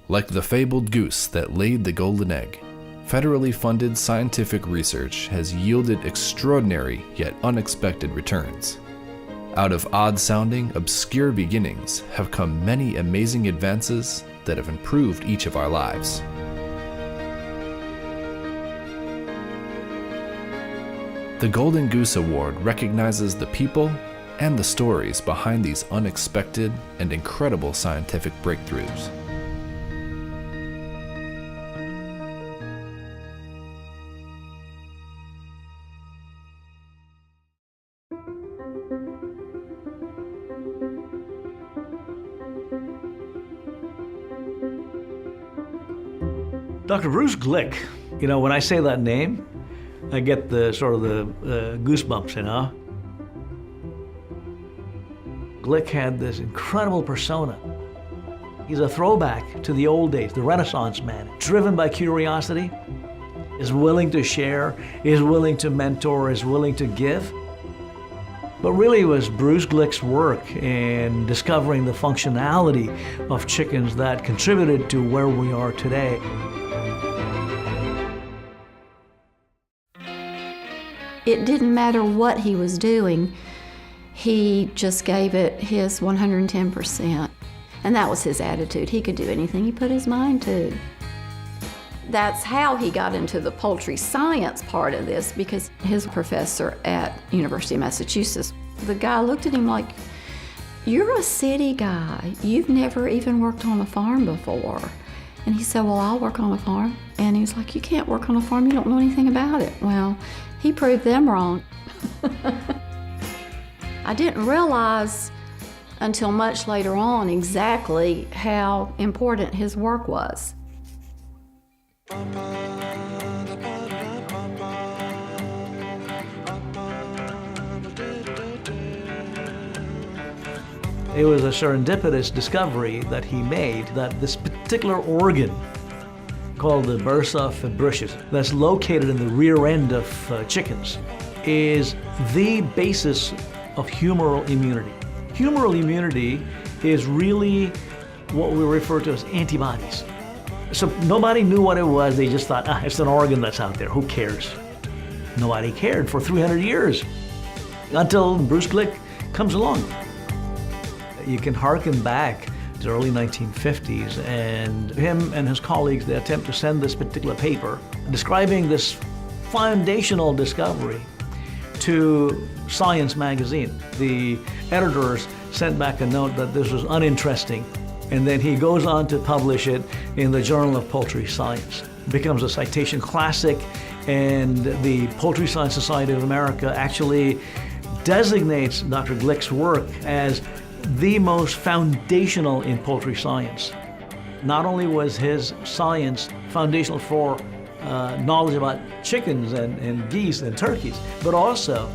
Like the fabled goose that laid the golden egg, federally funded scientific research has yielded extraordinary yet unexpected returns. Out of odd-sounding, obscure beginnings have come many amazing advances that have improved each of our lives. The Golden Goose Award recognizes the people and the stories behind these unexpected and incredible scientific breakthroughs. Dr. Bruce Glick, when I say that name, I get the sort of the goosebumps, Glick had this incredible persona. He's a throwback to the old days, the Renaissance man, driven by curiosity, is willing to share, is willing to mentor, is willing to give. But really it was Bruce Glick's work in discovering the functionality of chickens that contributed to where we are today. It didn't matter what he was doing, he just gave it his 110%. And that was his attitude. He could do anything he put his mind to. That's how he got into the poultry science part of this, because his professor at University of Massachusetts, the guy looked at him like, "You're a city guy. You've never even worked on a farm before." And he said, "Well, I'll work on a farm." And he was like, "You can't work on a farm. You don't know anything about it." Well, he proved them wrong. I didn't realize until much later on exactly how important his work was. It was a serendipitous discovery that he made that this particular organ called the bursa fabricius, that's located in the rear end of chickens, is the basis of humoral immunity. Humoral immunity is really what we refer to as antibodies. So nobody knew what it was. They just thought, it's an organ that's out there. Who cares? Nobody cared for 300 years until Bruce Glick comes along. You can hearken back to the early 1950s, and him and his colleagues, they attempt to send this particular paper describing this foundational discovery to Science magazine. The editors sent back a note that this was uninteresting, and then he goes on to publish it in the Journal of Poultry Science. It becomes a citation classic, and the Poultry Science Society of America actually designates Dr. Glick's work as the most foundational in poultry science. Not only was his science foundational for knowledge about chickens and geese and turkeys, but also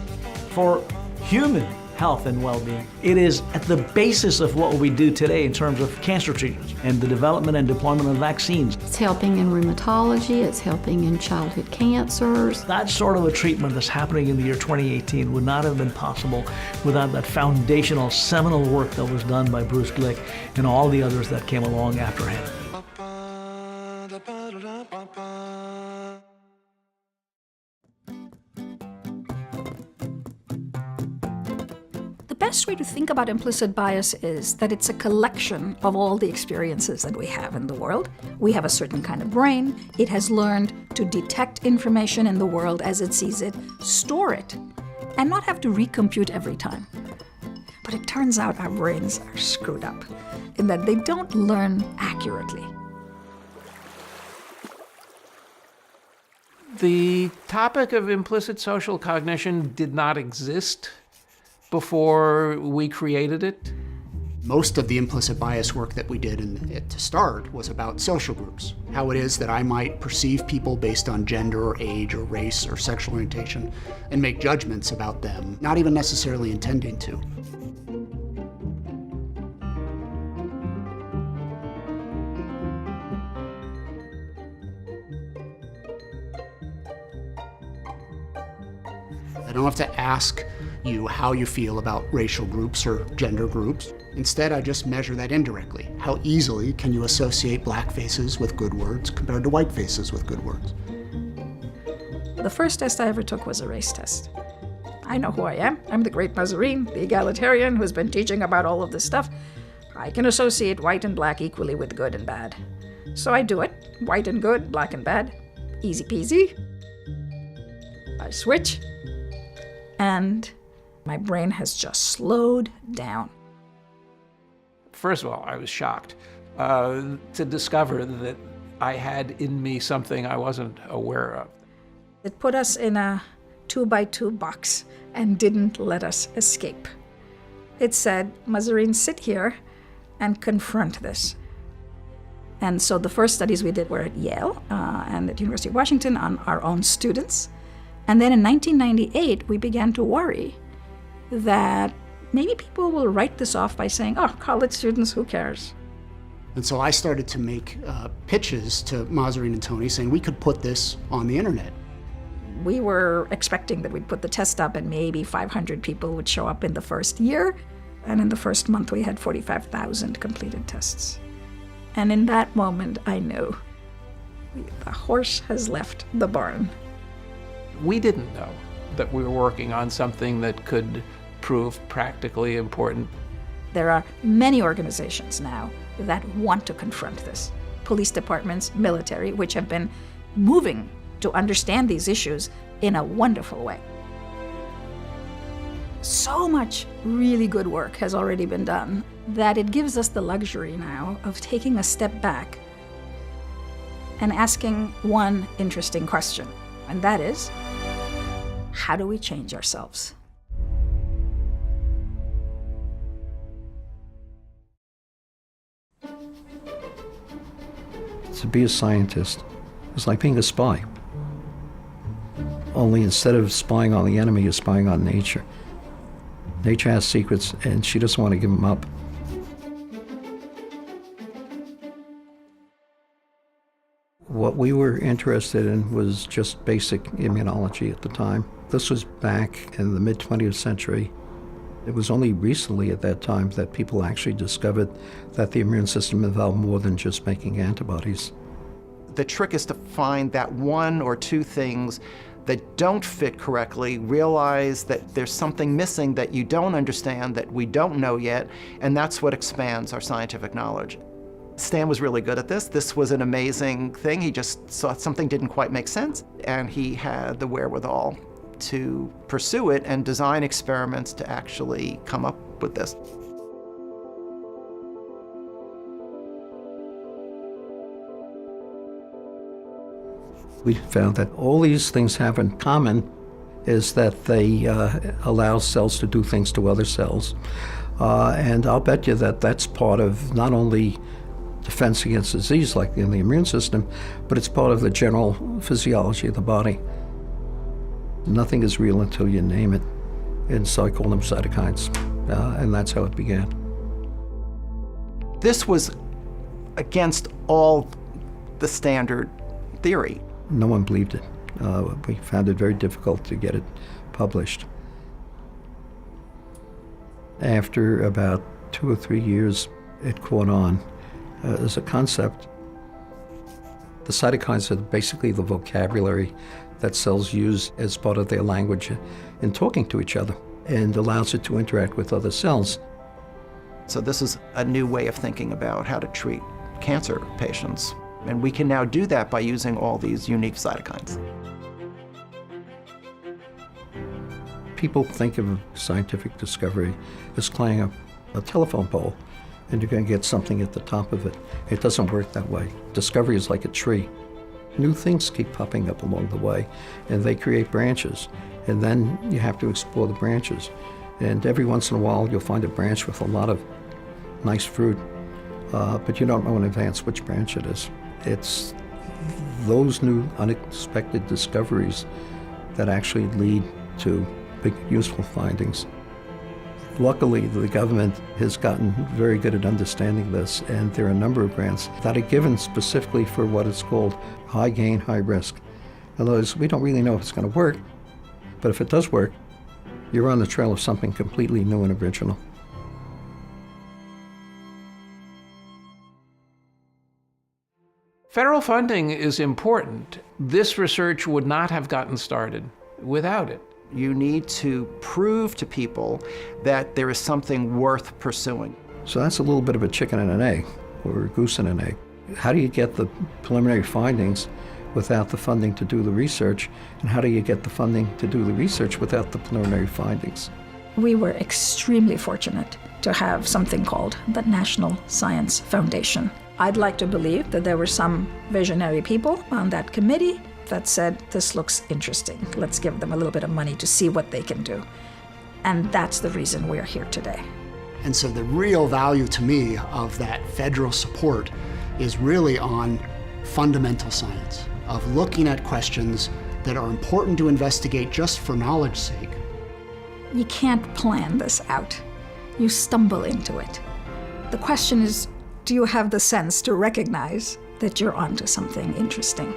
for human health and well-being. It is at the basis of what we do today in terms of cancer treatments and the development and deployment of vaccines. It's helping in rheumatology, it's helping in childhood cancers. That sort of a treatment that's happening in the year 2018 would not have been possible without that foundational, seminal work that was done by Bruce Glick and all the others that came along after him. The best way to think about implicit bias is that it's a collection of all the experiences that we have in the world. We have a certain kind of brain. It has learned to detect information in the world as it sees it, store it, and not have to recompute every time. But it turns out our brains are screwed up in that they don't learn accurately. The topic of implicit social cognition did not exist before we created it. Most of the implicit bias work that we did to start was about social groups. How it is that I might perceive people based on gender or age or race or sexual orientation and make judgments about them, not even necessarily intending to. I don't have to ask you how you feel about racial groups or gender groups. Instead, I just measure that indirectly. How easily can you associate black faces with good words compared to white faces with good words? The first test I ever took was a race test. I know who I am. I'm the great Mazarine, the egalitarian who's been teaching about all of this stuff. I can associate white and black equally with good and bad. So I do it. White and good, black and bad. Easy peasy. I switch, and my brain has just slowed down. First of all, I was shocked to discover that I had in me something I wasn't aware of. It put us in a 2x2 box and didn't let us escape. It said, Mazarine, sit here and confront this. And so the first studies we did were at Yale and at University of Washington on our own students. And then in 1998, we began to worry that maybe people will write this off by saying, oh, college students, who cares? And so I started to make pitches to Mazarine and Tony saying we could put this on the internet. We were expecting that we'd put the test up and maybe 500 people would show up in the first year. And in the first month, we had 45,000 completed tests. And in that moment, I knew the horse has left the barn. We didn't know that we were working on something that could prove practically important. There are many organizations now that want to confront this. Police departments, military, which have been moving to understand these issues in a wonderful way. So much really good work has already been done that it gives us the luxury now of taking a step back and asking one interesting question, and that is, how do we change ourselves? To be a scientist is like being a spy. Only instead of spying on the enemy, you're spying on nature. Nature has secrets, and she doesn't want to give them up. What we were interested in was just basic immunology at the time. This was back in the mid-20th century. It was only recently at that time that people actually discovered that the immune system involved more than just making antibodies. The trick is to find that one or two things that don't fit correctly, realize that there's something missing that you don't understand, that we don't know yet, and that's what expands our scientific knowledge. Stan was really good at this. This was an amazing thing. He just saw something didn't quite make sense, and he had the wherewithal to pursue it and design experiments to actually come up with this. We found that all these things have in common is that they allow cells to do things to other cells. And I'll bet you that that's part of not only defense against disease, like in the immune system, but it's part of the general physiology of the body. Nothing is real until you name it, and so I call them cytokines, and that's how it began. This was against all the standard theory. No one believed it. We found it very difficult to get it published. After about 2 or 3 years, it caught on as a concept. The cytokines are basically the vocabulary that cells use as part of their language in talking to each other, and allows it to interact with other cells. So this is a new way of thinking about how to treat cancer patients. And we can now do that by using all these unique cytokines. People think of scientific discovery as climbing a telephone pole, and you're going to get something at the top of it. It doesn't work that way. Discovery is like a tree. New things keep popping up along the way, and they create branches. And then you have to explore the branches. And every once in a while, you'll find a branch with a lot of nice fruit, but you don't know in advance which branch it is. It's those new unexpected discoveries that actually lead to big useful findings. Luckily, the government has gotten very good at understanding this, and there are a number of grants that are given specifically for what is called high gain, high risk. In other words, we don't really know if it's going to work, but if it does work, you're on the trail of something completely new and original. Federal funding is important. This research would not have gotten started without it. You need to prove to people that there is something worth pursuing. So that's a little bit of a chicken and an egg, or a goose and an egg. How do you get the preliminary findings without the funding to do the research? And how do you get the funding to do the research without the preliminary findings? We were extremely fortunate to have something called the National Science Foundation. I'd like to believe that there were some visionary people on that committee that said, this looks interesting. Let's give them a little bit of money to see what they can do. And that's the reason we're here today. And so the real value to me of that federal support is really on fundamental science, of looking at questions that are important to investigate just for knowledge's sake. You can't plan this out. You stumble into it. The question is, do you have the sense to recognize that you're onto something interesting?